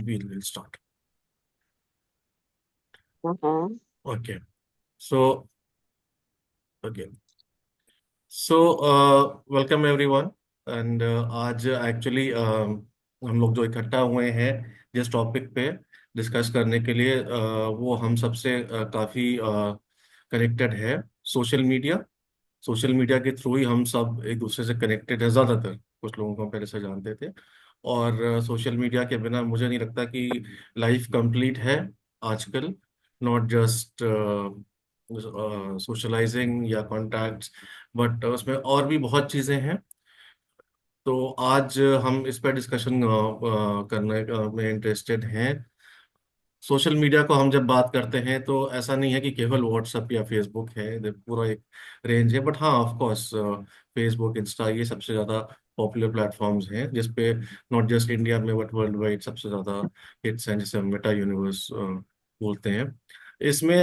we'll start. Mhm. Okay. So again, welcome everyone and आज actually हम लोग जो इकट्ठा हुए हैं जिस टॉपिक पे डिस्कस करने के लिए वो हम सबसे काफी कनेक्टेड है। Social media. सोशल मीडिया के थ्रू ही हम सब एक दूसरे से कनेक्टेड है, ज्यादातर कुछ लोगों को हम पहले से जानते थे। और सोशल मीडिया के बिना मुझे नहीं लगता कि लाइफ कंप्लीट है आजकल। नॉट जस्ट सोशलाइजिंग या कॉन्टैक्ट्स, बट उसमें और भी बहुत चीजें हैं। तो आज हम इस पर डिस्कशन करने में इंटरेस्टेड हैं। सोशल मीडिया को हम जब बात करते हैं तो ऐसा नहीं है कि केवल व्हाट्सएप या फेसबुक है, पूरा एक रेंज है। बट हाँ, ऑफ कोर्स फेसबुक, इंस्टा, ये सबसे ज्यादा पॉपुलर प्लेटफॉर्म्स हैं जिसपे नॉट जस्ट इंडिया में बट वर्ल्ड वाइड सबसे ज्यादा हिट्स हैं, जिसे हम मेटा यूनिवर्स बोलते हैं। इसमें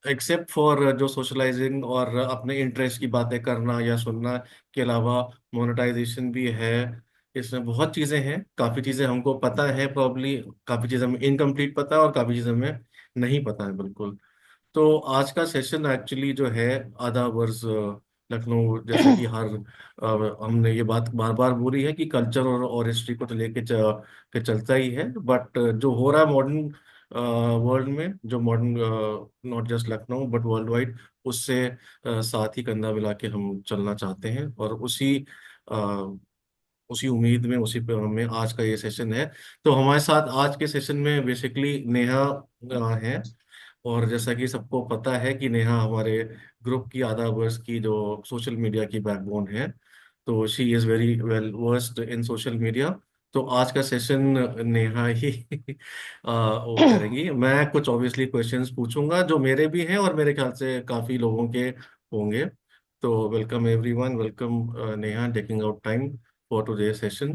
एक्सेप्ट फॉर जो सोशलाइजिंग और अपने इंटरेस्ट की बातें करना या सुनना के अलावा मोनेटाइजेशन भी है। इसमें बहुत चीजें हैं, काफी चीजें हमको पता है प्रॉब्ली, काफी चीजें हमें इनकम्प्लीट पता है और काफी चीजें हमें नहीं पता है बिल्कुल। तो आज का सेशन एक्चुअली जो है आधा वर्ष लखनऊ, जैसे कि हर हमने ये बात बार बार बोली है कि कल्चर और हिस्ट्री को तो लेके के चलता ही है। बट जो हो रहा है मॉडर्न वर्ल्ड में, जो modern, not just Lucknow but world wide, उससे साथ ही कंधा मिला के हम चलना चाहते हैं। और उसी उम्मीद में, उसी पे हमें आज का ये सेशन है। तो हमारे साथ आज के सेशन में बेसिकली नेहा है। और जैसा कि सबको पता है कि नेहा हमारे ग्रुप की, आधा वर्ष की, जो सोशल मीडिया की बैकबोन है। तो she is very well versed in social media. तो आज का सेशन नेहा ही वो करेंगी। मैं कुछ ऑब्वियसली क्वेश्चंस पूछूंगा जो मेरे भी हैं और मेरे ख्याल से काफी लोगों के होंगे। तो welcome everyone, welcome Neha, taking out time for today session.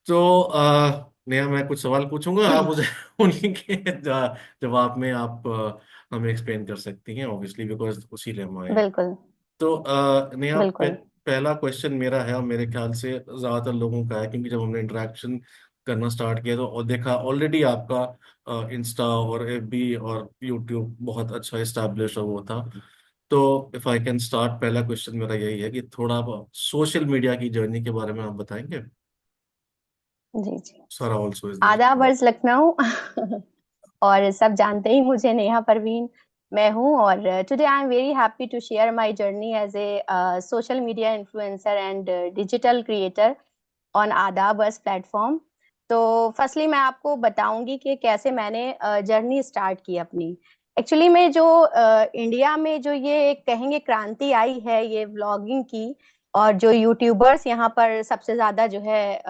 तो नेहा, मैं कुछ सवाल पूछूंगा, आप मुझे उन्हीं के जवाब में आप हमें एक्सप्लेन कर सकती हैं, ऑब्वियसली बिकॉज उसी लिए हम आए हैं। बिल्कुल। तो नेहा, बिल्कुल। पहला क्वेश्चन मेरा है और मेरे ख्याल से ज्यादातर लोगों का है, क्योंकि जब हमने इंटरेक्शन करना स्टार्ट किया तो और देखा ऑलरेडी आपका इंस्टा और एफबी और यूट्यूब बहुत अच्छा इस्टेब्लिश वो था। तो इफ आई कैन स्टार्ट, पहला क्वेश्चन मेरा यही है कि थोड़ा सोशल मीडिया की जर्नी के बारे में आप बताएंगे। जी जी। सारा ऑल्सो इज देयर। आधा वर्ष लखनऊ। और सब जानते ही मुझे, नेहा परवीन मैं हूँ। और today I am very happy to share my journey as a social media influencer and digital creator on आधा वर्ष प्लेटफॉर्म। तो फर्स्टली मैं आपको बताऊंगी कि कैसे मैंने जर्नी स्टार्ट की अपनी। एक्चुअली में जो इंडिया में जो ये एक कहेंगे क्रांति आई है ये व्लॉगिंग की, और जो यूट्यूबर्स यहाँ पर सबसे ज्यादा जो है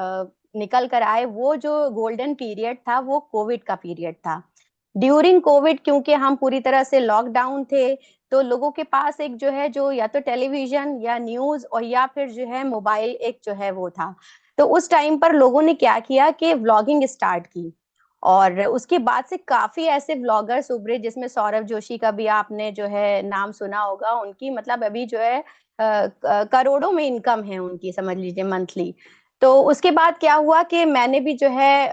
निकल कर आए, वो जो गोल्डन पीरियड था वो कोविड का पीरियड था। ड्यूरिंग कोविड, क्योंकि हम पूरी तरह से लॉकडाउन थे, तो लोगों के पास एक जो है, जो या तो टेलीविजन या न्यूज और या फिर जो है मोबाइल एक जो है वो था। तो उस टाइम पर लोगों ने क्या किया कि व्लॉगिंग स्टार्ट की। और उसके बाद से काफी ऐसे व्लॉगर्स उभरे, जिसमें सौरभ जोशी का भी आपने जो है नाम सुना होगा। उनकी मतलब अभी जो है करोड़ों में इनकम है उनकी, समझ लीजिए मंथली। तो उसके बाद क्या हुआ कि मैंने भी जो है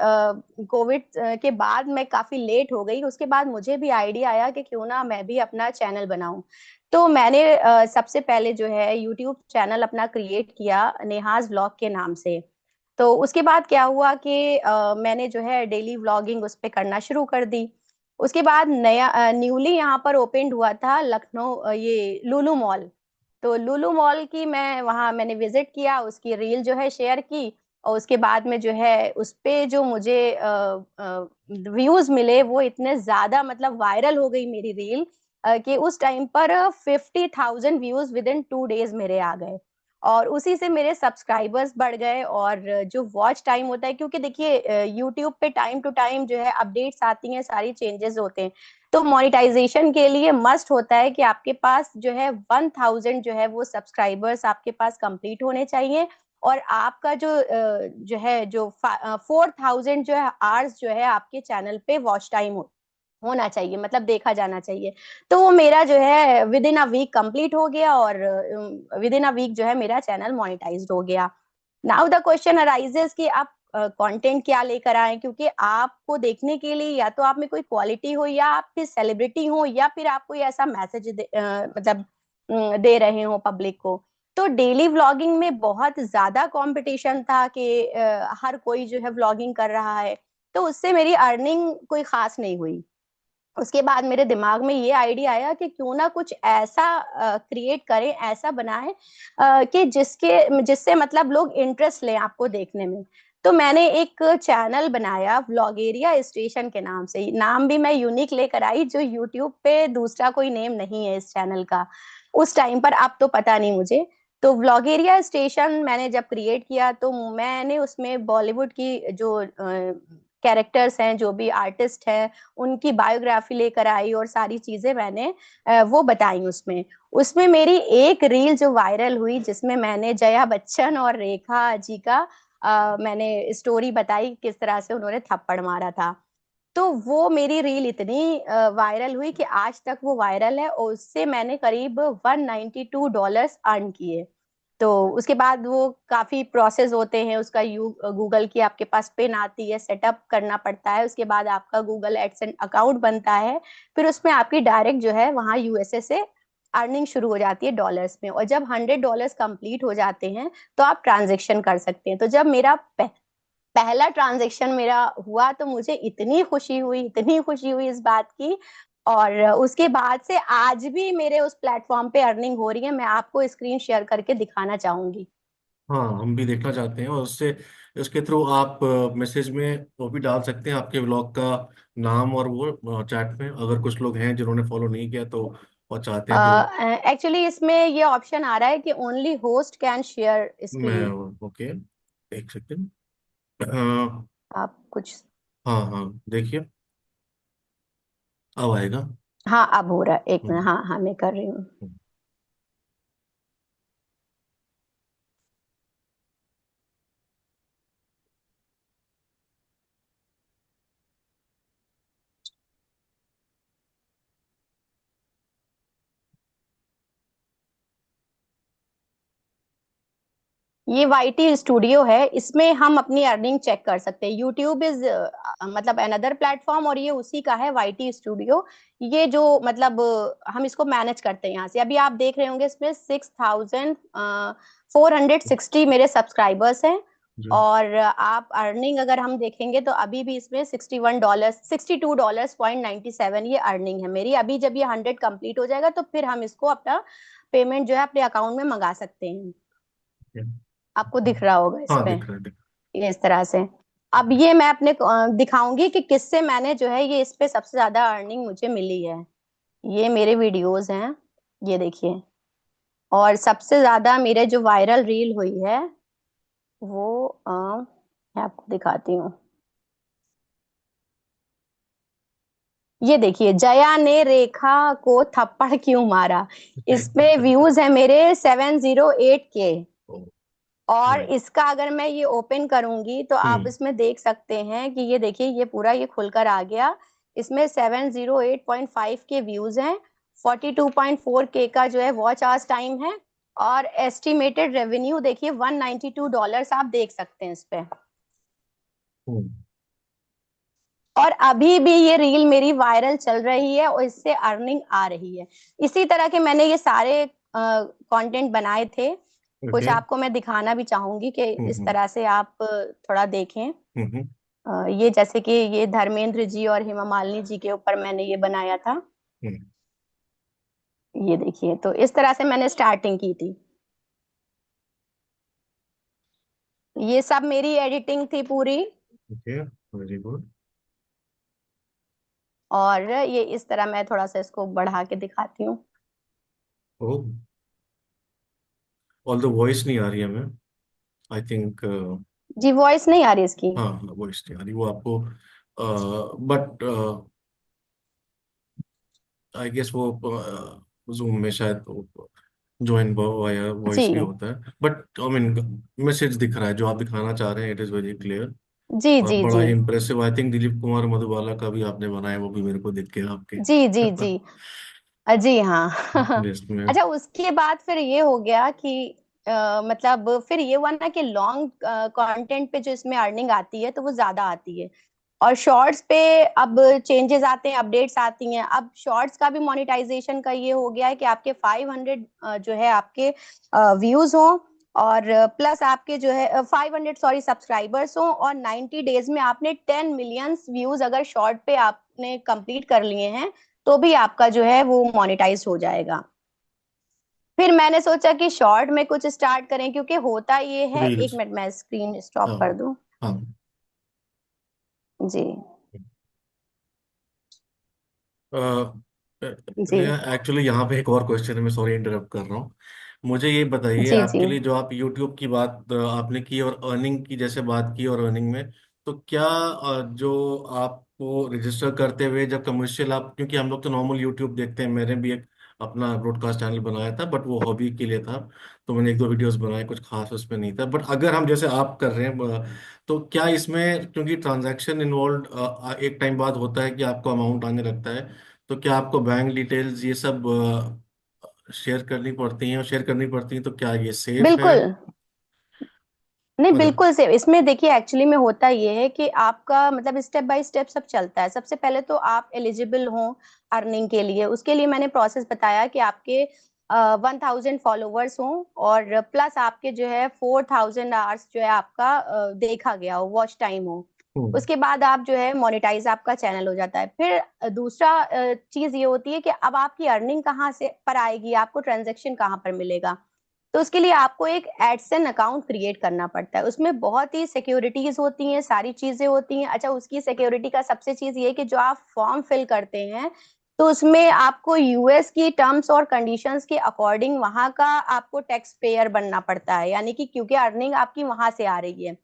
कोविड के बाद मैं काफी लेट हो गई। उसके बाद मुझे भी आइडिया आया कि क्यों ना मैं भी अपना चैनल बनाऊं। तो मैंने सबसे पहले जो है यूट्यूब चैनल अपना क्रिएट किया नेहाज व्लॉग के नाम से। तो उसके बाद क्या हुआ कि मैंने जो है डेली व्लॉगिंग उस पर करना शुरू कर दी। उसके बाद नया न्यूली यहाँ पर ओपन हुआ था लखनऊ ये लुलु मॉल। तो लुलु मॉल की मैंने विजिट किया, उसकी रील जो है शेयर की। और उसके बाद में जो है उस पे जो मुझे व्यूज मिले वो इतने ज्यादा, मतलब वायरल हो गई मेरी रील, कि उस टाइम पर 50,000 व्यूज विद इन 2 डेज मेरे आ गए। और उसी से मेरे सब्सक्राइबर्स बढ़ गए। और जो वॉच टाइम होता है, क्योंकि देखिए यूट्यूब पे टाइम टू टाइम जो है अपडेट्स आती हैं, सारी चेंजेस होते हैं। तो मोनेटाइजेशन के लिए मस्ट होता है कि आपके पास जो है 1,000 जो है वो सब्सक्राइबर्स आपके पास कंप्लीट होने चाहिए। और आपका जो है जो 4,000 जो है आवर्स जो है आपके चैनल पे वॉच टाइम होना चाहिए, मतलब देखा जाना चाहिए। तो वो मेरा जो है within a week complete हो गया, और विद इन अ वीक जो है मेरा चैनल मोनेटाइज्ड हो गया। नाउ द क्वेश्चन अराइजेस कि आप कंटेंट क्या लेकर आए, क्योंकि आपको देखने के लिए या तो आप में कोई क्वालिटी हो, या आप फिर सेलिब्रिटी हो, या फिर आप कोई ऐसा मैसेज मतलब दे रहे हो पब्लिक को। तो डेली व्लॉगिंग में बहुत ज्यादा कंपटीशन था कि हर कोई जो है व्लॉगिंग कर रहा है, तो उससे मेरी अर्निंग कोई खास नहीं हुई। उसके बाद मेरे दिमाग में ये आइडिया आया कि क्यों ना कुछ ऐसा क्रिएट करें, ऐसा बनाएं कि जिससे मतलब लोग इंटरेस्ट लें आपको देखने में। तो मैंने एक चैनल बनाया व्लॉगेरिया स्टेशन के नाम से। नाम भी मैं यूनिक लेकर आई, जो यूट्यूब पे दूसरा कोई नेम नहीं है इस चैनल का उस टाइम पर, अब तो पता नहीं मुझे। तो व्लॉगेरिया स्टेशन मैंने जब क्रिएट किया, तो मैंने उसमें बॉलीवुड की जो कैरेक्टर्स हैं, जो भी आर्टिस्ट हैं, उनकी बायोग्राफी लेकर आई और सारी चीजें मैंने वो बताई उसमें। उसमें मेरी एक रील जो वायरल हुई, जिसमें मैंने जया बच्चन और रेखा जी का मैंने स्टोरी बताई, किस तरह से उन्होंने थप्पड़ मारा था। तो वो मेरी रील इतनी वायरल हुई कि आज तक वो वायरल है, और उससे मैंने करीब $192 अर्न किए। तो उसके बाद वो काफी प्रोसेस होते हैं उसका, यू गूगल की आपके पास पिन आती है, सेटअप करना पड़ता है, उसके बाद आपका गूगल एडसेंस अकाउंट बनता है, फिर उसमें आपकी डायरेक्ट जो है वहां यूएसए से अर्निंग शुरू हो जाती है डॉलर्स में। और जब $100 कंप्लीट हो जाते हैं, तो आप ट्रांजेक्शन कर सकते हैं। तो जब मेरा पहला ट्रांजेक्शन मेरा हुआ, तो मुझे इतनी खुशी हुई, इतनी खुशी हुई इस बात की। और उसके बाद से आज भी मेरे उस प्लेटफॉर्म पे अर्निंग हो रही है। मैं आपको स्क्रीन शेयर करके दिखाना चाहूंगी। हाँ, हम भी देखना चाहते हैं, और उससे उसके थ्रू आप मैसेज में वो भी डाल सकते हैं आपके ब्लॉग का नाम, और वो चैट में अगर कुछ लोग हैं जिन्होंने फॉलो नहीं किया तो और चाहते हैं तो। एक्चुअली इसमें ये ऑप्शन आ रहा है कि ओनली होस्ट कैन शेयर मैं स्क्रीन। ओके, एक सेकंड। आप कुछ। हाँ हाँ, देखिए, अब आएगा। हाँ, अब हो रहा है, एक मिनट। हम्म, हाँ हाँ, मैं कर रही हूँ। हम्म। ये वाईटी स्टूडियो है, इसमें हम अपनी अर्निंग चेक कर सकते हैं। यूट्यूब इज मतलब अनदर प्लेटफॉर्म, और ये उसी का है वाईटी स्टूडियो। ये जो मतलब हम इसको मैनेज करते हैं यहाँ से। अभी आप देख रहे होंगे इसमें 6460 मेरे सब्सक्राइबर्स हैं। जी। और आप अर्निंग अगर हम देखेंगे, तो अभी भी इसमें $61, $62.97 ये अर्निंग है मेरी। अभी जब ये 100 कंप्लीट हो जाएगा, तो फिर हम इसको अपना पेमेंट जो है अपने अकाउंट में मंगा सकते हैं। आपको दिख रहा होगा इस हाँ, पे, दिख रहा है, दिख ये इस तरह से। अब ये मैं अपने दिखाऊंगी कि किससे मैंने जो है ये इस पे सबसे ज्यादा अर्निंग मुझे मिली है। ये मेरे वीडियोस हैं, ये देखिए। और सबसे ज्यादा मेरे जो वायरल रील हुई है, वो मैं आपको दिखाती हूँ। ये देखिए, जया ने रेखा को थप्पड़ क्यों मारा। इस पे है। व्यूज है मेरे 708K। ओ, और नाइस। इसका अगर मैं ये ओपन करूंगी, तो आप हम्म, इसमें देख सकते हैं कि ये देखिए, ये पूरा ये खुलकर आ गया। इसमें 708.5 के व्यूज हैं। 42.4K का जो है वॉच आवर्स टाइम है। और एस्टिमेटेड रेवेन्यू देखिए $192 आप देख सकते हैं इस पे। हम्म। और अभी भी ये रील मेरी वायरल चल रही है, और इससे अर्निंग आ रही है। इसी तरह के मैंने ये सारे कंटेंट बनाए थे। कुछ ओके। आपको मैं दिखाना भी चाहूंगी कि हम्म, इस तरह से आप थोड़ा देखें। हम्म, ये जैसे कि ये धर्मेंद्र जी और हेमा मालिनी जी के ऊपर मैंने ये बनाया था। हम्म। ये देखिए, तो इस तरह से मैंने स्टार्टिंग की थी। ये सब मेरी एडिटिंग थी पूरी। Okay, very good. और ये इस तरह मैं थोड़ा सा इसको बढ़ा के दिखाती हूँ। ओ, ऑल द वॉइस नहीं आ रही है हमें, आई थिंक। जी, वॉइस नहीं आ रही इसकी। हाँ हाँ, वॉइस नहीं आ रही वो आपको, बट आई गेस वो जूम में शायद ज्वाइन वाया जी वॉइस भी होता है, बट आई मीन मैसेज दिख रहा है जो आप दिखाना चाह रहे हैं, इट इज़ वेरी क्लियर। जी और जी बड़ा जी। Impressive, I think Dilip Kumar Madhubala का भी आपने बनाया, वो भी मेरे को दिख गया आपके जी जी जी। जी हाँ। लिस्ट में। अच्छा, उसके बाद फिर ये हो गया कि मतलब फिर ये हुआ ना कि लॉन्ग कंटेंट पे जो इसमें अर्निंग आती है तो वो ज्यादा आती है। और शॉर्ट्स पे अब चेंजेस आते हैं, अपडेट्स आती हैं। अब शॉर्ट्स का भी मोनेटाइजेशन का ये हो गया है कि आपके 500 जो है आपके व्यूज हो, और प्लस आपके जो है 500 सॉरी सब्सक्राइबर्स हो, और 90 डेज में आपने 10 मिलियन व्यूज अगर शॉर्ट पे आपने कंप्लीट कर लिए हैं तो भी आपका जो है वो मोनेटाइज हो जाएगा। फिर मैंने सोचा कि शॉर्ट में कुछ स्टार्ट करें, क्योंकि होता ये है, एक रील्स। मिनट मैं स्क्रीन स्टॉप हाँ कर दूं। हाँ। जी जी एक्चुअली यहाँ पे एक और क्वेश्चन है, मैं सॉरी इंटरप्ट कर रहा हूँ। मुझे ये बताइए, जी जी आपके लिए जो आप यूट्यूब की बात आपने की और अर्निंग की जैसे बात की, और अर्निंग में तो क्या जो आपको रजिस्टर करते हुए जब कमर्शियल आप, क्योंकि हम लोग तो नॉर्मल यूट्यूब देखते हैं, मैंने भी एक अपना ब्रॉडकास्ट चैनल बनाया था बट वो हॉबी के लिए था, तो मैंने एक दो वीडियोस बनाए, कुछ खास उसमें नहीं था। बट अगर हम जैसे आप कर रहे हैं तो क्या इसमें, क्योंकि ट्रांजैक्शन इन्वॉल्व एक टाइम बाद होता है कि आपको अमाउंट आने लगता है, तो क्या आपको बैंक डिटेल्स ये सब शेयर करनी पड़ती हैं, और शेयर करनी पड़ती हैं तो क्या ये सेफ है? बिल्कुल। नहीं, मतलब। बिल्कुल से इसमें देखिए, एक्चुअली में होता ये है कि आपका मतलब स्टेप बाय स्टेप सब चलता है। सबसे पहले तो आप एलिजिबल हो अर्निंग के लिए, उसके लिए मैंने प्रोसेस बताया कि आपके 1000 फॉलोवर्स हों, और प्लस आपके जो है 4000 आवर्स जो है आपका देखा गया हो, वॉच टाइम हो। हम्म। उसके बाद आप जो है मोनेटाइज आपका चैनल हो जाता है। फिर दूसरा चीज ये होती है कि अब आपकी अर्निंग कहाँ से पर आएगी, आपको ट्रांजेक्शन कहाँ पर मिलेगा। तो उसके लिए आपको एक एडसेन अकाउंट क्रिएट करना पड़ता है। उसमें बहुत ही सिक्योरिटीज होती हैं, सारी चीजें होती हैं। अच्छा, उसकी सिक्योरिटी का सबसे चीज ये है कि जो आप फॉर्म फिल करते हैं तो उसमें आपको यूएस की टर्म्स और कंडीशंस के अकॉर्डिंग वहां का आपको टैक्स पेयर बनना पड़ता है, यानी कि क्योंकि अर्निंग आपकी वहां से आ रही है।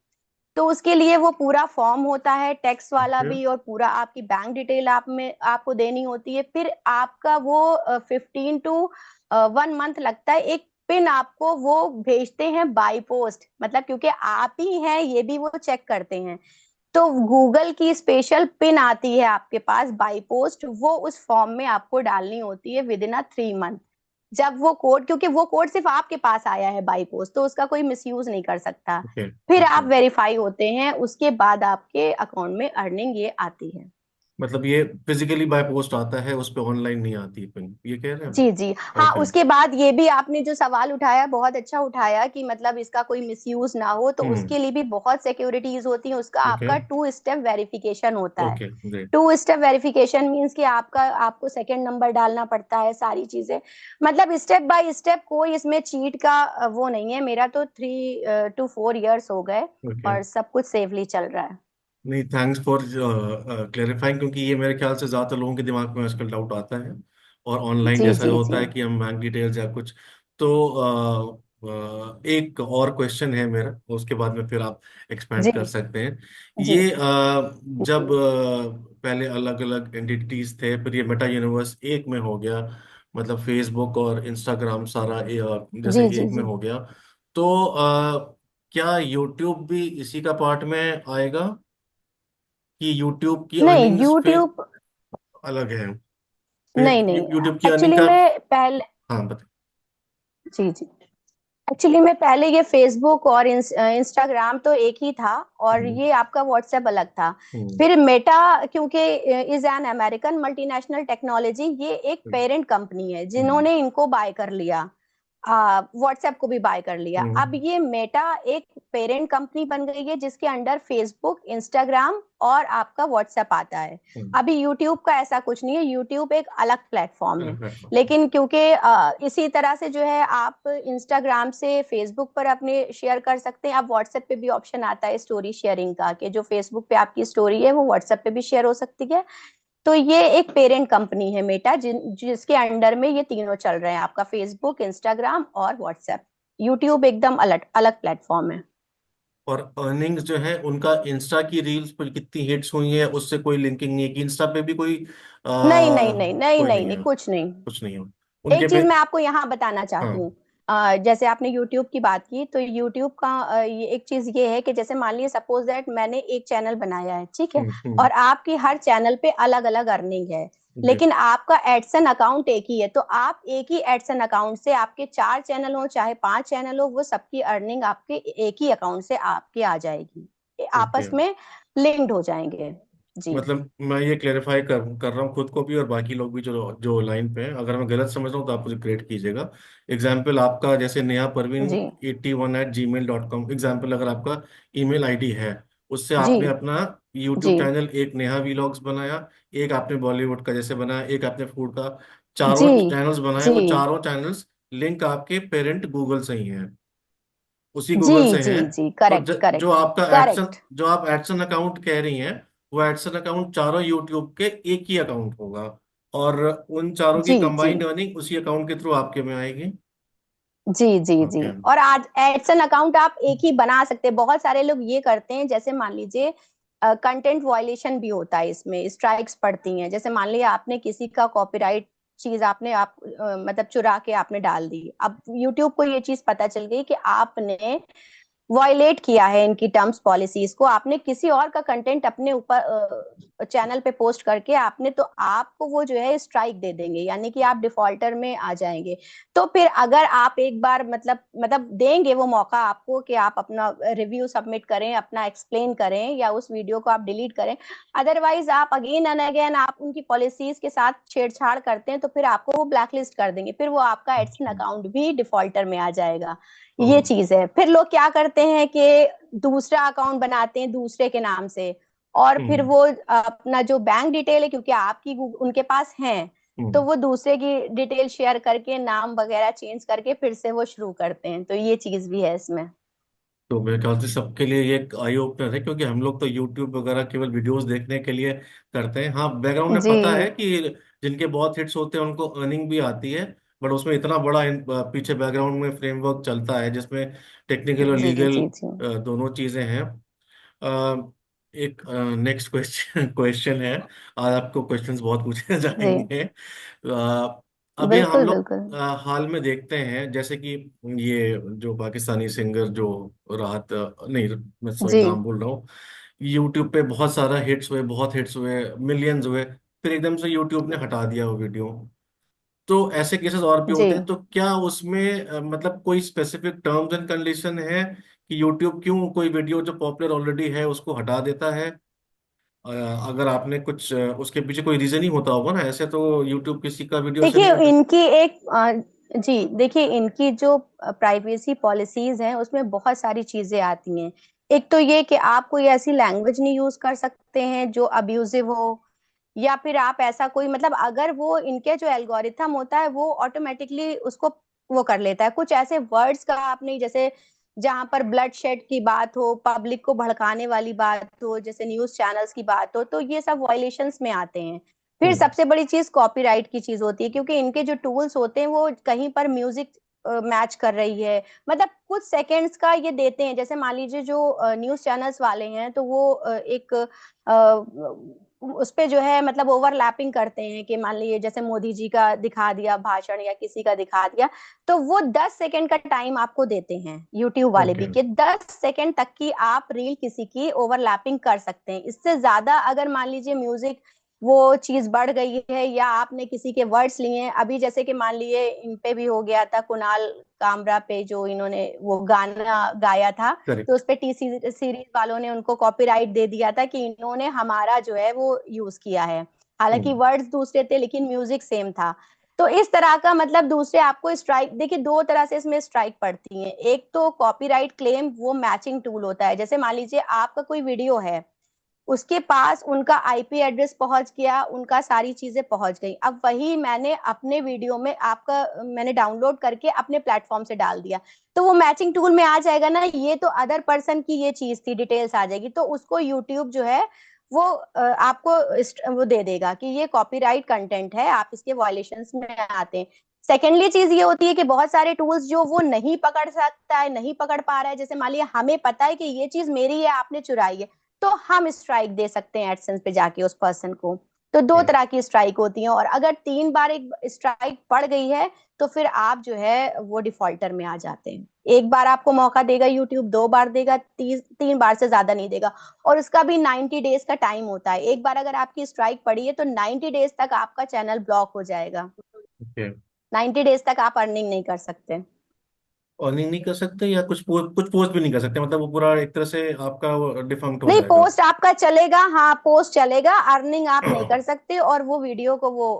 तो उसके लिए वो पूरा फॉर्म होता है, टैक्स वाला ओके। भी, और पूरा आपकी बैंक डिटेल आप में आपको देनी होती है। फिर आपका वो 15 to 1 मंथ लगता है। एक पिन आपको वो भेजते हैं बाई पोस्ट, मतलब क्योंकि आप ही हैं ये भी वो चेक करते हैं। तो गूगल की स्पेशल पिन आती है आपके पास बाई पोस्ट, वो उस फॉर्म में आपको डालनी होती है विद इन अ 3 मंथ। जब वो कोड, क्योंकि वो कोड सिर्फ आपके पास आया है बाई पोस्ट, तो उसका कोई मिसयूज नहीं कर सकता। ओके। फिर आप ओके। वेरीफाई होते हैं, उसके बाद आपके अकाउंट में अर्निंग ये आती है। मतलब ये फिजिकली बाय पोस्ट आता है, उस पे ऑनलाइन नहीं आती पिन, ये कह रहे हैं? जी जी हाँ, ओके। उसके बाद ये भी आपने जो सवाल उठाया बहुत अच्छा उठाया कि मतलब इसका कोई मिसयूज ना हो, तो हम्म। उसके लिए भी बहुत सिक्योरिटीज होती हैं। उसका ओके। आपका 2 स्टेप वेरिफिकेशन होता है। Okay great. 2 step verification means कि आपका आपको सेकंड नंबर डालना पड़ता है, सारी चीजें। मतलब स्टेप बाय स्टेप, कोई इसमें चीट का वो नहीं है। मेरा तो 3 to 4 years हो गए ओके। और सब कुछ सेफली चल रहा है। नहीं, थैंक्स फॉर क्लेरिफाइंग, क्योंकि ये मेरे ख्याल से ज़्यादातर लोगों के दिमाग में आजकल डाउट आता है। और ऑनलाइन जी जैसा जी होता जी है कि हम बैंक डिटेल्स या कुछ, तो एक और क्वेश्चन है मेरा, उसके बाद में फिर आप एक्सपेंड जी कर सकते हैं। जी ये जब जी पहले अलग अलग एंटिटीज थे, फिर ये मेटा यूनिवर्स एक में हो गया, मतलब फेसबुक और इंस्टाग्राम सारा जैसे जी जी एक में जी। हो गया, तो क्या यूट्यूब भी इसी का पार्ट में आएगा, कि यूट्यूब की नहीं, अर्निंग्स फिर यूट्यूब अलग है? फिर नहीं नहीं, यूट्यूब की अर्निंग एक्चुअली का। में पहले, हाँ बताइए। जी जी, एक्चुअली में पहले ये फेसबुक और इंस्टाग्राम तो एक ही था, और हम्म। ये आपका व्हाट्सएप अलग था। हम्म। फिर मेटा, क्योंकि is an American multinational technology, ये एक पेरेंट कंपनी है हम्म। जिन्होंने इनको बाय कर लिया, व्हाट्सएप को भी बाय कर लिया। अब हम्म। ये मेटा एक पेरेंट कंपनी बन गई है जिसके अंडर फेसबुक, इंस्टाग्राम और आपका व्हाट्सएप आता है। हम्म। अभी यूट्यूब का ऐसा कुछ नहीं है, यूट्यूब एक अलग प्लेटफॉर्म है। अलग प्लेटफॉर्म। लेकिन क्योंकि इसी तरह से जो है आप इंस्टाग्राम से फेसबुक पर अपने शेयर कर सकते हैं। अब व्हाट्सएप पे भी ऑप्शन आता है स्टोरी शेयरिंग का, कि जो फेसबुक पे आपकी स्टोरी है वो व्हाट्सएप पे भी शेयर हो सकती है। तो ये एक पेरेंट कंपनी है मेटा, जिसके अंडर में ये तीनों चल रहे हैं, आपका फेसबुक, इंस्टाग्राम और व्हाट्सएप। यूट्यूब एकदम अलग अलग प्लेटफॉर्म है। और अर्निंग्स जो है उनका, इंस्टा की रील्स पर कितनी हिट्स हुई है उससे कोई लिंकिंग नहीं है, कि इंस्टा पे भी कोई नहीं नहीं नहीं नहीं कोई नहीं नहीं नहीं, है? कुछ नहीं। कुछ नहीं है उनके एक पे। चीज मैं आपको यहाँ बताना चाहती हाँ। हूँ। जैसे आपने YouTube की बात की, तो YouTube का ये एक चीज ये है कि जैसे मान लीजिए सपोज दैट मैंने एक चैनल बनाया है, ठीक है, हम्म। और आपकी हर चैनल पे अलग अलग अर्निंग है। जी। लेकिन आपका एडसन अकाउंट एक ही है, तो आप एक ही एडसन अकाउंट से, आपके 4 चैनल हो चाहे 5 चैनल हो, वो सबकी अर्निंग आपके एक ही अकाउंट से आपके आ जाएगी, ओके। आपस में लिंक्ड हो जाएंगे। जी मतलब मैं ये क्लेरिफाई कर रहा हूँ खुद को भी और बाकी लोग भी जो जो लाइन पे हैं, अगर मैं गलत समझ रहा हूँ तो आप मुझे ग्रेड कीजिएगा। एग्जाम्पल आपका जैसे नेहा परवीन जी 81@gmail.com, एग्जाम्पल अगर आपका ईमेल आईडी है, उससे जी आपने अपना जी यूट्यूब चैनल, एक नेहा वीलॉग्स बनाया, एक आपने बॉलीवुड का जैसे बनाया, एक आपने फूड का, चारों जी चैनल्स बनाए, जी वो चारों चैनल्स लिंक आपके पेरेंट गूगल से ही हैं, उसी जी गूगल से जी हैं। जी, तो करेक्ट जो करेक्ट आपका एडसन, करेक्ट। जो आप एडसन अकाउंट कह रही हैं, वो एडसन अकाउंट चारों यूट्यूब के एक ही अकाउंट होगा, और उन चारों की जी जी कंबाइंड अर्निंग उसी अकाउंट के थ्रू आपके में आएगी। जी जी जी। ओके। और आज एडसन अकाउंट आप एक ही बना सकते हैं। बहुत सारे लोग ये करते हैं, जैसे मान लीजिए कंटेंट वायलेशन भी होता है, इसमें स्ट्राइक्स पड़ती हैं। जैसे मान लिया आपने किसी का कॉपीराइट चीज आपने मतलब चुरा के आपने डाल दी, अब यूट्यूब को ये चीज पता चल गई कि आपने वायलेट किया है इनकी टर्म्स पॉलिसीज को, आपने किसी और का कंटेंट अपने ऊपर चैनल पे पोस्ट करके आपने, तो आपको वो जो है स्ट्राइक दे देंगे, यानी कि आप डिफॉल्टर में आ जाएंगे। तो फिर अगर आप एक बार मतलब देंगे वो मौका आपको कि आप अपना रिव्यू सबमिट करें, अपना एक्सप्लेन करें, या उस वीडियो को आप डिलीट करें। अदरवाइज आप अगेन एंड अगेन आप उनकी पॉलिसीज के साथ छेड़छाड़ करते हैं, तो फिर आपको वो ब्लैकलिस्ट कर देंगे, फिर वो आपका एडसन अच्छा। अकाउंट भी डिफॉल्टर में आ जाएगा। ओ। ये चीज है। फिर लोग क्या करते हैं कि दूसरा अकाउंट बनाते हैं दूसरे के नाम से, और फिर हम्म। वो अपना जो बैंक डिटेल है, क्योंकि आपकी उनके पास है, तो हम्म। वो दूसरे की डिटेल शेयर करके नाम वगैरह चेंज करके फिर से वो शुरू करते हैं। तो ये चीज भी है इसमें। तो मेरे ख्याल से सबके लिए ये एक आई ओपनर है, क्योंकि हम लोग तो यूट्यूब वगैरह केवल वीडियोस देखने के लिए करते हैं। हाँ, बैकग्राउंड में जी पता है कि जिनके बहुत हिट्स होते हैं उनको अर्निंग भी आती है, बट उसमें इतना बड़ा पीछे बैकग्राउंड में फ्रेमवर्क चलता है जिसमें टेक्निकल और जी लीगल जी जी दोनों चीजें हैं। अ, एक नेक्स्ट क्वेश्चन क्वेश्चन है, आज आपको क्वेश्चंस बहुत पूछे जी। जाएंगे। अभी हम बिल्कुल लोग बिल्कुल। हाल में देखते हैं, जैसे कि ये जो पाकिस्तानी सिंगर जो राहत, नहीं मैं सॉरी जी नाम बोल रहा हूँ, यूट्यूब पे बहुत सारा हिट्स हुए, बहुत हिट्स हुए, मिलियंस हुए, फिर एकदम से यूट्यूब ने हटा दिया वो वीडियो। तो ऐसे केसेस और भी जी। होते हैं, तो क्या उसमें मतलब कोई स्पेसिफिक टर्म्स एंड कंडीशन है कि यूट्यूब क्यों कोई वीडियो जो पॉपुलर ऑलरेडी है उसको हटा देता है? अ, अगर आपने कुछ उसके पीछे कोई रीजन ही होता होगा ना, ऐसे तो यूट्यूब किसी का वीडियो से नहीं देखिए हटा। इनकी एक जी देखिए, इनकी जो प्राइवेसी पॉलिसीज हैं उसमें बहुत सारी चीजें आती हैं। एक तो ये कि आप कोई ऐसी लैंग्वेज नहीं यूज कर सकते हैं जो अब्यूजिव हो, या फिर आप ऐसा कोई, मतलब अगर वो इनके जो एल्गोरिथम होता है वो ऑटोमेटिकली उसको वो कर लेता है। कुछ ऐसे वर्ड्स का आपने, जैसे जहां पर ब्लड शेड की बात हो, पब्लिक को भड़काने वाली बात हो, जैसे न्यूज चैनल्स की बात हो, तो ये सब वायलेशंस में आते हैं। फिर हम्म। सबसे बड़ी चीज कॉपीराइट की चीज होती है, क्योंकि इनके जो टूल्स होते हैं वो कहीं पर म्यूजिक मैच कर रही है, मतलब कुछ सेकंड्स का ये देते हैं। जैसे मान लीजिए जो न्यूज चैनल्स वाले हैं, तो वो एक उस पे जो है मतलब ओवरलैपिंग करते हैं कि मान लीजिए जैसे मोदी जी का दिखा दिया भाषण या किसी का दिखा दिया, तो वो 10 सेकंड का टाइम आपको देते हैं यूट्यूब वाले ओके। भी, कि 10 सेकंड तक की आप रील किसी की ओवरलैपिंग कर सकते हैं। इससे ज्यादा अगर मान लीजिए म्यूजिक वो चीज बढ़ गई है, या आपने किसी के वर्ड्स लिए हैं, अभी जैसे कि मान लिए इन पे भी हो गया था, कुणाल कामरा पे जो इन्होंने वो गाना गाया था, तो करेक्ट। उस पे टी सीरीज वालों ने उनको कॉपीराइट दे दिया था कि इन्होंने हमारा जो है वो यूज किया है। हालांकि हम्म। वर्ड्स दूसरे थे लेकिन म्यूजिक सेम था। तो इस तरह का मतलब दूसरे आपको स्ट्राइक, देखिए दो तरह से इसमें स्ट्राइक पड़ती है। एक तो कॉपीराइट क्लेम, वो मैचिंग टूल होता है। जैसे मान लीजिए आपका कोई वीडियो है, उसके पास उनका आईपी एड्रेस पहुंच गया, उनका सारी चीजें पहुंच गई, अब वही मैंने अपने वीडियो में आपका मैंने डाउनलोड करके अपने प्लेटफॉर्म से डाल दिया, तो वो मैचिंग टूल में आ जाएगा ना, ये तो अदर पर्सन की ये चीज थी, डिटेल्स आ जाएगी, तो उसको यूट्यूब जो है वो आपको वो दे देगा कि ये कॉपीराइट कंटेंट है, आप इसके वायलेशंस में आते हैं। सेकेंडली चीज ये होती है कि बहुत सारे टूल्स जो वो नहीं पकड़ सकता है, नहीं पकड़ पा रहा है, जैसे मान लिया हमें पता है कि ये चीज मेरी है, आपने चुराई है, तो हम स्ट्राइक दे सकते हैं एडसेंस पे जाके उस पर्सन को। तो दो Okay. तरह की स्ट्राइक होती है, और अगर 3 बार एक स्ट्राइक पड़ गई है तो फिर आप जो है वो डिफॉल्टर में आ जाते हैं। एक बार आपको मौका देगा यूट्यूब, 2 बार देगा, 3 बार से ज्यादा नहीं देगा। और उसका भी 90 डेज का टाइम होता है। एक बार अगर आपकी स्ट्राइक पड़ी है तो 90 डेज तक आपका चैनल ब्लॉक हो जाएगा। Okay. 90 डेज तक आप अर्निंग नहीं कर सकते। अर्निंग नहीं कर सकते या कुछ पोस्ट भी नहीं कर सकते, मतलब वो पूरा एक तरह से आपका डिफंक्ट हो नहीं, जाएगा? पोस्ट आपका चलेगा, हाँ पोस्ट चलेगा, अर्निंग आप नहीं कर सकते, और वो वीडियो को वो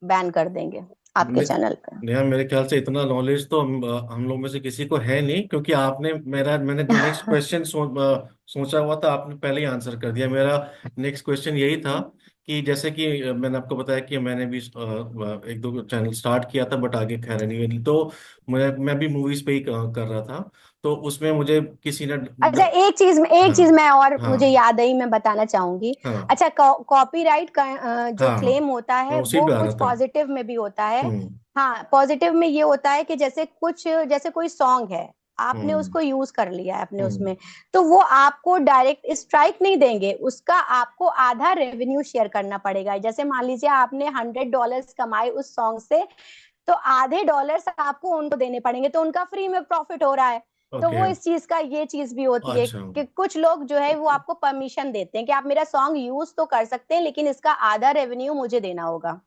बैन कर देंगे आपके ने- चैनल पे। यार मेरे ख्याल से इतना नॉलेज तो हम लोग में से किसी को है नहीं, क्योंकि आपने मैंने जो नेक्स्ट क्वेश्चन सोचा हुआ था आपने पहले ही आंसर कर दिया। मेरा नेक्स्ट क्वेश्चन यही था कि जैसे कि मैंने आपको बताया कि मैंने भी एक दो चैनल स्टार्ट किया था, बट आगे खैर नहीं हुई। तो मैं भी मूवीज पे ही कर रहा था। तो उसमें मुझे किसी ने अच्छा, एक चीज हाँ, मैं और मुझे हाँ, याद आई, मैं बताना चाहूंगी। हाँ, अच्छा, कॉपीराइट का जो हाँ, हाँ, क्लेम होता मैं है उसी वो पे आ रहा कुछ था। पॉजिटिव में भी होता है। हम्म। हाँ, पॉजिटिव में ये होता है कि जैसे कोई सॉन्ग है, आपने हम्म। उसको यूज कर लिया है अपने हम्म। उसमें, तो वो आपको डायरेक्ट स्ट्राइक नहीं देंगे, उसका आपको आधा रेवेन्यू शेयर करना पड़ेगा। जैसे मान लीजिए आपने $100 कमाए उस सॉन्ग से, तो आधे डॉलर्स आपको उनको देने पड़ेंगे, तो उनका फ्री में प्रॉफिट हो रहा है। तो ओके। वो इस चीज का ये चीज भी होती है अच्छा। कि कुछ लोग जो है वो आपको परमिशन देते हैं कि आप मेरा सॉन्ग यूज तो कर सकते हैं, लेकिन इसका आधा रेवेन्यू मुझे देना होगा।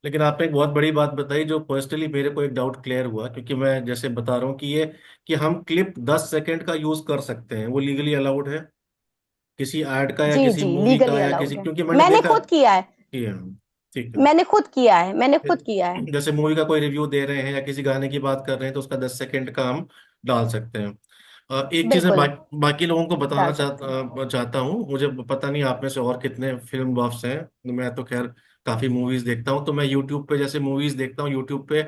लेकिन आपने एक बहुत बड़ी बात बताई जो पर्सनली मेरे को एक डाउट क्लियर हुआ, क्योंकि मैं जैसे बता रहा हूँ कि ये कि हम क्लिप 10 सेकंड का यूज कर सकते हैं, वो लीगली अलाउड है किसी एड का या जी किसी जी, मूवी का लीगली या अलाउड किसी, है। क्योंकि मैंने मैंने देखा खुद किया है। कि ठीक है। मैंने खुद किया है, मैंने खुद किया है। जैसे मूवी का कोई रिव्यू दे रहे हैं या किसी गाने की बात कर रहे हैं तो उसका 10 सेकंड का हम डाल सकते हैं। एक चीज मैं बिल्कुल बाकी लोगों को बताना डाल सकते हैं। चाहता हूँ। मुझे पता नहीं आप में से और कितने फिल्म बफ्स हैं। मैं तो खैर काफी मूवीज देखता हूँ, तो मैं यूट्यूब पे जैसे मूवीज देखता हूँ, यूट्यूब पे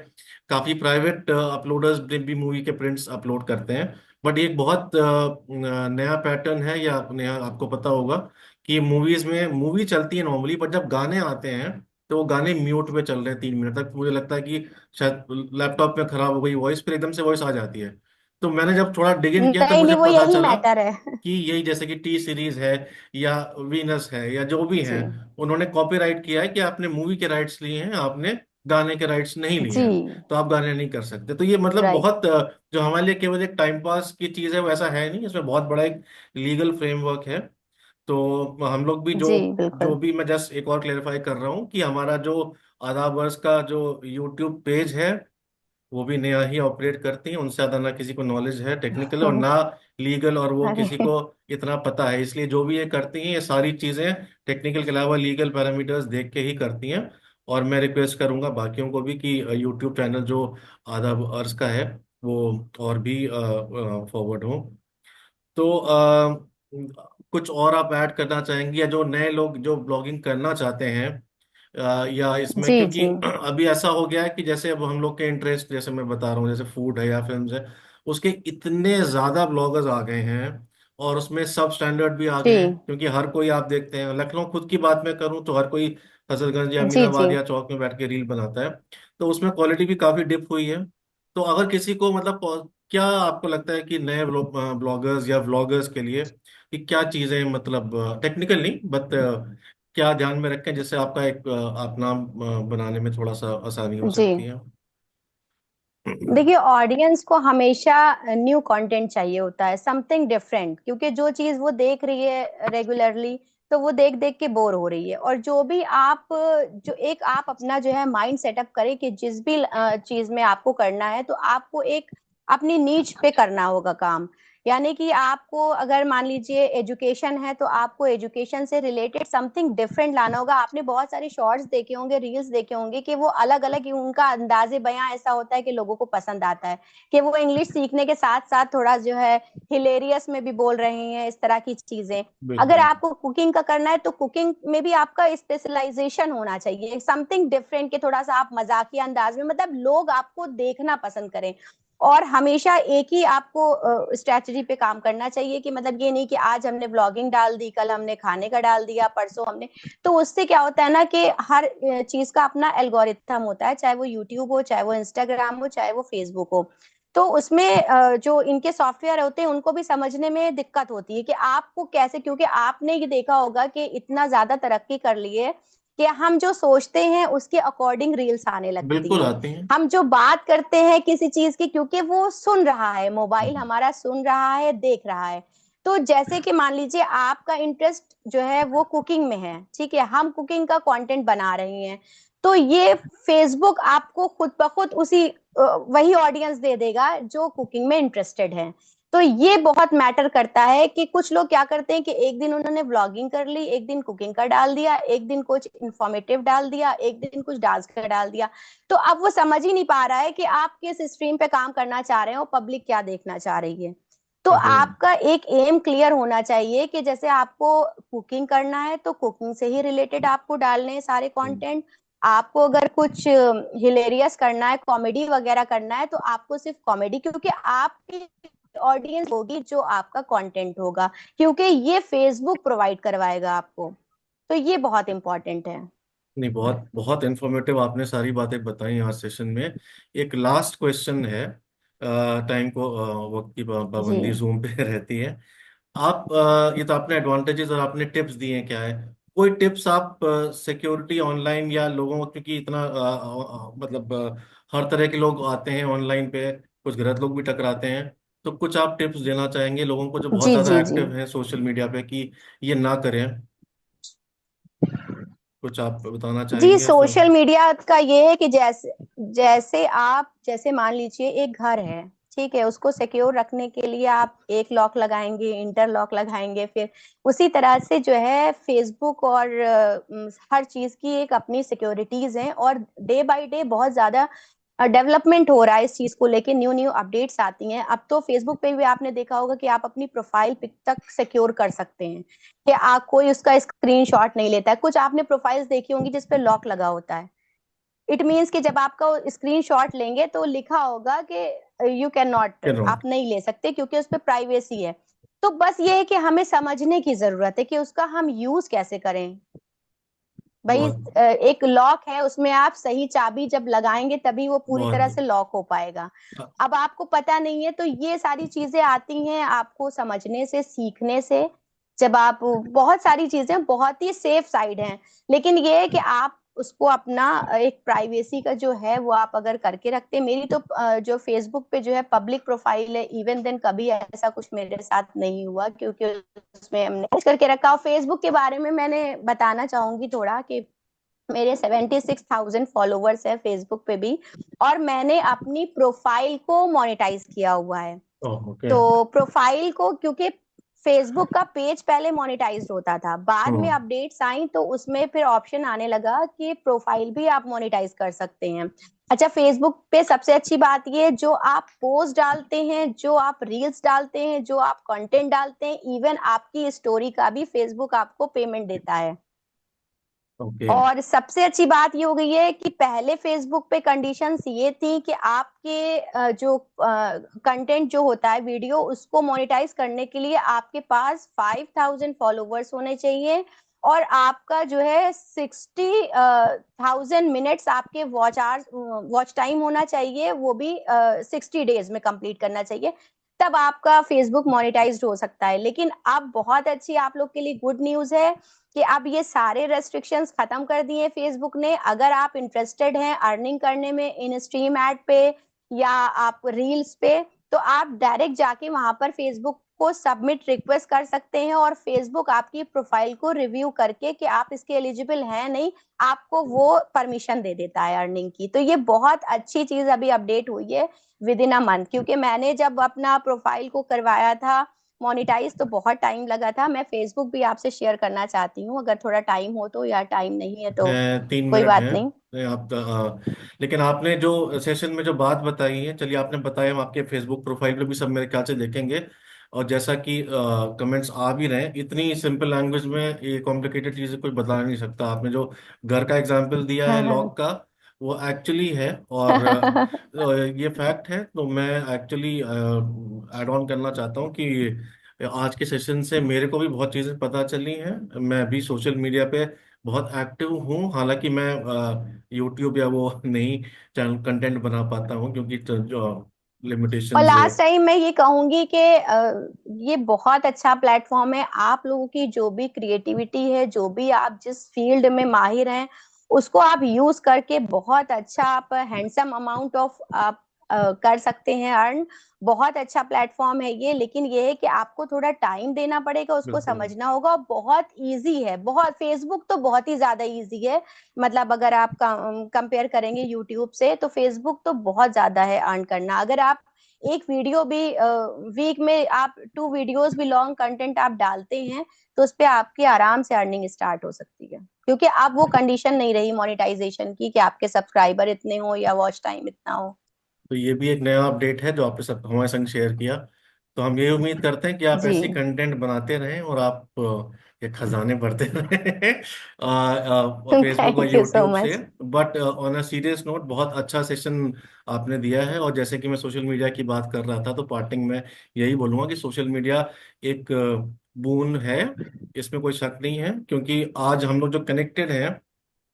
काफी प्राइवेट अपलोडर्स भी मूवी के प्रिंट्स अपलोड करते हैं। बट एक बहुत नया पैटर्न है, या नया आपको पता होगा कि मूवीज में मूवी चलती है नॉर्मली, बट जब गाने आते हैं तो वो गाने म्यूट पे चल रहे हैं 3 मिनट तक। मुझे लगता है कि शायद लैपटॉप में खराब हो गई वॉइस, फिर एकदम से वॉइस आ जाती है। तो मैंने जब थोड़ा डिग इन किया तो नहीं मुझे नहीं, वो पता यही चला मैटर है। कि यही जैसे कि टी सीरीज है या वीनस है या जो भी जी है, उन्होंने कॉपीराइट किया है कि आपने मूवी के राइट्स लिए हैं, आपने गाने के राइट्स नहीं लिए जी, हैं, तो आप गाने नहीं कर सकते। तो ये मतलब राइट। बहुत जो हमारे लिए केवल एक टाइम पास की चीज है वैसा है नहीं, इसमें बहुत बड़ा एक लीगल फ्रेमवर्क है। तो हम लोग भी जो जी जो बिल्कुल। भी मैं जस्ट एक और क्लेरिफाई कर रहा हूँ कि हमारा जो आदावर्स का जो यूट्यूब पेज है वो भी नया ही ऑपरेट करती हैं। उनसे ज्यादा ना किसी को नॉलेज है टेक्निकल और ना लीगल, और वो किसी अरे को इतना पता है। इसलिए जो भी ये करती हैं ये सारी चीजें टेक्निकल के अलावा लीगल पैरामीटर्स देख के ही करती हैं। और मैं रिक्वेस्ट करूंगा बाकियों को भी कि यूट्यूब चैनल जो आधा अर्ज का है वो और भी फॉरवर्ड हो। तो कुछ और आप ऐड करना चाहेंगे, या जो नए लोग जो ब्लॉगिंग करना चाहते हैं या इसमें, जी क्योंकि जी अभी ऐसा हो गया है कि जैसे अब हम लोग के इंटरेस्ट, जैसे मैं बता रहा हूँ जैसे फूड है या फिल्म्स है, उसके इतने ज्यादा ब्लॉगर्स आ गए हैं और उसमें सब स्टैंडर्ड भी आ गए हैं, जी क्योंकि हर कोई आप देखते हैं लखनऊ खुद की बात मैं करूँ तो हर कोई हजरतगंज या जी जी अमीनाबाद या चौक में बैठ के रील बनाता है। तो उसमें क्वालिटी भी काफी डिप हुई है। तो अगर किसी को मतलब क्या आपको लगता है कि नए ब्लॉगर्स या व्लॉगर्स के लिए कि क्या चीजें मतलब टेक्निकल नहीं बट क्या ध्यान में रखें जिससे आपका एक आप नाम बनाने में थोड़ा सा आसानी हो जी। सकती है? देखिए, ऑडियंस को हमेशा न्यू कंटेंट चाहिए होता है, समथिंग डिफरेंट, क्योंकि जो चीज वो देख रही है रेगुलरली, तो वो देख देख के बोर हो रही है। और जो भी आप जो एक आप अपना जो है माइंड सेटअप करें कि जिस भी चीज में आपको करना है, तो आपको एक अपनी नीच पे करना होगा काम। यानी कि आपको अगर मान लीजिए एजुकेशन है, तो आपको एजुकेशन से रिलेटेड समथिंग डिफरेंट लाना होगा। आपने बहुत सारे शॉर्ट्स देखे होंगे, रील्स देखे होंगे कि वो अलग अलग, उनका अंदाजे बयां ऐसा होता है कि लोगों को पसंद आता है, कि वो इंग्लिश सीखने के साथ साथ थोड़ा जो है हिलेरियस में भी बोल रहे हैं, इस तरह की चीजें। अगर बिल्कुल। आपको कुकिंग का करना है तो कुकिंग में भी आपका स्पेशलाइजेशन होना चाहिए, समथिंग डिफरेंट, के थोड़ा सा आप मजाकिया अंदाज में, मतलब लोग आपको देखना पसंद करें। और हमेशा एक ही आपको स्ट्रेटजी पे काम करना चाहिए, कि मतलब ये नहीं कि आज हमने ब्लॉगिंग डाल दी, कल हमने खाने का डाल दिया, परसों हमने। तो उससे क्या होता है ना कि हर चीज का अपना एल्गोरिथम होता है, चाहे वो यूट्यूब हो, चाहे वो इंस्टाग्राम हो, चाहे वो फेसबुक हो। तो उसमें जो इनके सॉफ्टवेयर होते हैं उनको भी समझने में दिक्कत होती है कि आपको कैसे, क्योंकि आपने ये देखा होगा कि इतना ज्यादा तरक्की कर ली है कि हम जो सोचते हैं उसके अकॉर्डिंग रील्स आने लगती बिल्कुल हैं। आती हैं। हम जो बात करते हैं किसी चीज की, क्योंकि वो सुन रहा है, मोबाइल हम्म। हमारा सुन रहा है, देख रहा है। तो जैसे कि मान लीजिए आपका इंटरेस्ट जो है वो कुकिंग में है, ठीक है, हम कुकिंग का कंटेंट बना रहे हैं, तो ये फेसबुक आपको खुद ब खुद उसी वही ऑडियंस दे देगा जो कुकिंग में इंटरेस्टेड है। तो ये बहुत मैटर करता है कि कुछ लोग क्या करते हैं कि एक दिन उन्होंने व्लॉगिंग कर ली, एक दिन कुकिंग का डाल दिया, एक दिन कुछ इंफॉर्मेटिव डाल दिया, एक दिन कुछ डांस का डाल दिया। तो अब वो समझ ही नहीं पा रहा है कि आप किस स्ट्रीम पे काम करना चाह रहे हो, पब्लिक क्या देखना चाह रही है। तो बिल्कुल। आपका एक एम क्लियर होना चाहिए कि जैसे आपको कुकिंग करना है तो कुकिंग से ही रिलेटेड आपको डालने हैं सारे हम्म। कंटेंट। आपको अगर कुछ हिलेरियस करना है, कॉमेडी वगैरह करना है, तो आपको सिर्फ कॉमेडी, क्योंकि आपकी ऑडियंस होगी जो आपका कंटेंट होगा, क्योंकि ये फेसबुक प्रोवाइड करवाएगा आपको। तो ये बहुत इंपॉर्टेंट है। नहीं, बहुत बहुत इंफॉर्मेटिव आपने सारी बातें बताई आज सेशन में। एक लास्ट क्वेश्चन है, टाइम को वक्त की जी पाबंदी जूम पे रहती है। आप ये तो आपने एडवांटेजेस और आपने टिप्स दिए हैं, क्या है कोई टिप्स आप सिक्योरिटी ऑनलाइन या लोगों को, क्योंकि इतना मतलब हर तरह के लोग आते हैं ऑनलाइन पे, कुछ गलत लोग भी टकराते हैं, तो कुछ आप टिप्स देना चाहेंगे लोगों को जो बहुत जी ज्यादा जी जी एक्टिव हैं सोशल मीडिया पे कि ये ना करें? कुछ आप बताना जी। चाहेंगे इस सोशल मीडिया का ये है कि जैसे जैसे आप, जैसे मान लीजिए एक घर है, ठीक है, उसको सिक्योर रखने के लिए आप एक लॉक लगाएंगे, इंटरलॉक लगाएंगे, फिर उसी तरह से जो है फेसबुक और हर चीज की एक अपनी सिक्योरिटीज हैं, और डे बाय डे बहुत ज्यादा डेवलपमेंट हो रहा है इस चीज को लेके, न्यू न्यू अपडेट्स आती हैं। अब तो फेसबुक पे भी आपने देखा होगा कि आप अपनी प्रोफाइल पिक तक सिक्योर कर सकते हैं, कि आप कोई उसका स्क्रीनशॉट नहीं लेता है। कुछ आपने प्रोफाइल्स देखी होंगी जिसपे लॉक लगा होता है। इट मीन्स कि जब आपका स्क्रीनशॉट लेंगे तो लिखा होगा कि यू कैन नॉट, के आप नहीं ले सकते, क्योंकि उस पर प्राइवेसी है। तो बस ये है कि हमें समझने की जरूरत है कि उसका हम यूज कैसे करें। भाई बहुत एक लॉक है, उसमें आप सही चाबी जब लगाएंगे तभी वो पूरी बहुत तरह से लॉक हो पाएगा। हाँ, अब आपको पता नहीं है, तो ये सारी चीजें आती हैं आपको समझने से, सीखने से। जब आप, बहुत सारी चीजें बहुत ही सेफ साइड हैं, लेकिन ये है कि आप उसको अपना एक प्राइवेसी का जो है वो आप अगर करके रखते हैं। मेरी तो जो फेसबुक पे जो है पब्लिक प्रोफाइल है, इवन देन कभी ऐसा कुछ मेरे साथ नहीं हुआ, क्योंकि उसमें हमने कुछ करके रखा। और फेसबुक के बारे में मैंने बताना चाहूंगी थोड़ा कि मेरे 76,000 फॉलोवर्स है फेसबुक पे भी, और मैंने अपनी प्रोफाइल को मोनेटाइज किया हुआ है। ओके। तो प्रोफाइल को, क्योंकि फेसबुक का पेज पहले मोनेटाइज होता था, बाद में हम्म। अपडेट्स आई तो उसमें फिर ऑप्शन आने लगा कि प्रोफाइल भी आप मोनेटाइज कर सकते हैं। अच्छा, फेसबुक पे सबसे अच्छी बात ये, जो आप पोस्ट डालते हैं, जो आप रील्स डालते हैं, जो आप कंटेंट डालते हैं, इवन आपकी स्टोरी का भी फेसबुक आपको पेमेंट देता है। ओके। और सबसे अच्छी बात ये हो गई है कि पहले फेसबुक पे कंडीशंस ये थी कि आपके जो कंटेंट जो होता है वीडियो, उसको मोनेटाइज करने के लिए आपके पास 5,000 फॉलोवर्स होने चाहिए, और आपका जो है 60,000 मिनट्स आपके वॉच टाइम होना चाहिए, वो भी 60 डेज में कंप्लीट करना चाहिए। तब आपका फेसबुक मोनेटाइज्ड हो सकता है। लेकिन अब बहुत अच्छी आप लोग के लिए गुड न्यूज है कि अब ये सारे रेस्ट्रिक्शंस खत्म कर दिए फेसबुक ने। अगर आप इंटरेस्टेड हैं अर्निंग करने में इन स्ट्रीम एड पे या आप रील्स पे, तो आप डायरेक्ट जाके वहां पर फेसबुक को सबमिट रिक्वेस्ट कर सकते हैं, और फेसबुक आपकी प्रोफाइल को रिव्यू करके कि आप इसके एलिजिबल हैं नहीं, आपको वो परमिशन दे देता है अर्निंग की। तो ये बहुत अच्छी चीज अभी अपडेट हुई है विद इन अ मंथ, क्योंकि मैंने जब अपना प्रोफाइल को करवाया था मोनिटाइज तो बहुत टाइम लगा था। मैं फेसबुक भी आपसे शेयर करना चाहती हूँ, अगर थोड़ा टाइम हो तो, या टाइम नहीं है तो है, तीन कोई मिनट है। बात नहीं। नहीं, आप लेकिन आपने जो सेशन में जो बात बताई है, चलिए आपने बताया, हम आपके फेसबुक प्रोफाइल पे भी सब मेरे ख्याल से देखेंगे। और जैसा कि कमेंट्स आ भी रहे हैं, इतनी सिंपल लैंग्वेज में ये कॉम्प्लिकेटेड चीजें कोई बता नहीं सकता। आपने जो घर का एग्जांपल दिया है हाँ लॉक का, वो एक्चुअली है, और ये फैक्ट है। तो मैं एक्चुअली ऐड ऑन करना चाहता हूँ कि आज के सेशन से मेरे को भी बहुत चीज़ें पता चली हैं। मैं भी सोशल मीडिया पे बहुत एक्टिव हूँ, हालांकि मैं यूट्यूब या वो नहीं चैनल कंटेंट बना पाता हूँ, क्योंकि जो और लिमिटेशंस है। लास्ट टाइम मैं ये कहूंगी कि ये बहुत अच्छा प्लेटफॉर्म है। आप लोगों की जो भी क्रिएटिविटी है, जो भी आप जिस फील्ड में माहिर हैं, उसको आप यूज करके बहुत अच्छा आप हैंडसम अमाउंट ऑफ आप कर सकते हैं अर्न। बहुत अच्छा प्लेटफॉर्म है ये, लेकिन ये है कि आपको थोड़ा टाइम देना पड़ेगा, उसको बिल्कुल। समझना होगा। बहुत इजी है, बहुत। फेसबुक तो बहुत ही ज्यादा इजी है। मतलब अगर आप कंपेयर करेंगे यूट्यूब से, तो फेसबुक तो बहुत ज्यादा है अर्न करना। अगर आप एक वीडियो भी वीक में आप 2 वीडियोस भी लॉन्ग कंटेंट आप डालते हैं, तो उस पे आपकी आराम से अर्निंग स्टार्ट हो सकती है। क्योंकि अब वो कंडीशन नहीं रही मोनेटाइजेशन की कि आपके सब्सक्राइबर इतने हो या वॉच टाइम इतना हो। तो ये भी एक नया अपडेट है जो आपने सब हमारे संग शेयर किया। तो हम ये उम्मीद करते हैं कि आप जी। ऐसी कंटेंट बनाते रहें और आप ये खजाने भरते रहें फेसबुक और थैंक यू सो यूट्यूब से। Much. But on a serious note, बहुत अच्छा सेशन आपने दिया है। और जैसे कि मैं सोशल मीडिया की बात कर रहा था, तो पार्टिंग में यही बोलूंगा कि सोशल मीडिया एक बून है, इसमें कोई शक नहीं है। क्योंकि आज हम लोग जो कनेक्टेड हैं,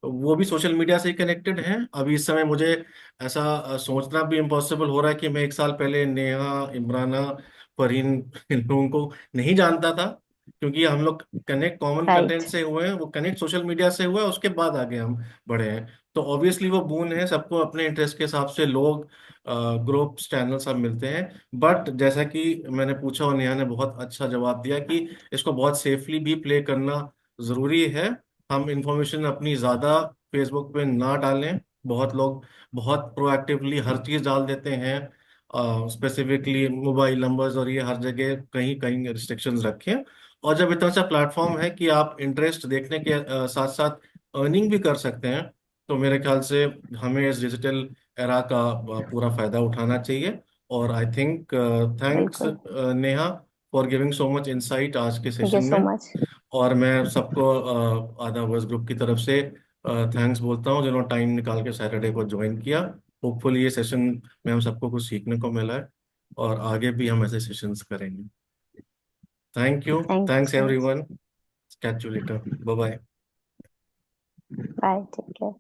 वो भी सोशल मीडिया से ही कनेक्टेड हैं। अभी इस समय मुझे ऐसा सोचना भी इम्पॉसिबल हो रहा है कि मैं एक साल पहले नेहा, इमराना, फरहीन इन लोगों को नहीं जानता था। क्योंकि हम लोग कनेक्ट कॉमन राइट। कंटेंट से हुए हैं, वो कनेक्ट सोशल मीडिया से हुआ है, उसके बाद आगे हम बढ़े हैं। तो ऑब्वियसली वो बून है, सबको अपने इंटरेस्ट के हिसाब से लोग, ग्रुप्स, चैनल सब मिलते हैं। बट जैसा कि मैंने पूछा और नेहा ने बहुत अच्छा जवाब दिया कि इसको बहुत सेफली भी प्ले करना जरूरी है। हम इंफॉर्मेशन अपनी ज़्यादा फेसबुक पे ना डालें। बहुत लोग बहुत प्रोएक्टिवली हर चीज़ डाल देते हैं, स्पेसिफिकली मोबाइल नंबर्स, और ये हर जगह कहीं कहीं रिस्ट्रिक्शंस रखें। और जब इतना सा प्लेटफॉर्म है कि आप इंटरेस्ट देखने के साथ साथ अर्निंग भी कर सकते हैं, तो मेरे ख्याल से हमें इस डिजिटल एरा का पूरा फायदा उठाना चाहिए। और आई थिंक, थैंक्स बिल्कुल। Neha for giving so much insight आज के थैंक सेशन यू सो में। मच। और मैं सबको आधा वर्स ग्रुप की तरफ से थैंक्स बोलता हूँ, जिन्होंने टाइम निकाल के सैटरडे को ज्वाइन किया। होपफुली ये सेशन में हम सबको कुछ सीखने को मिला है, और आगे भी हम ऐसे सेशंस करेंगे। Thank you. Thank you thanks so much. Everyone. Catch you later. Bye bye. Bye, take care.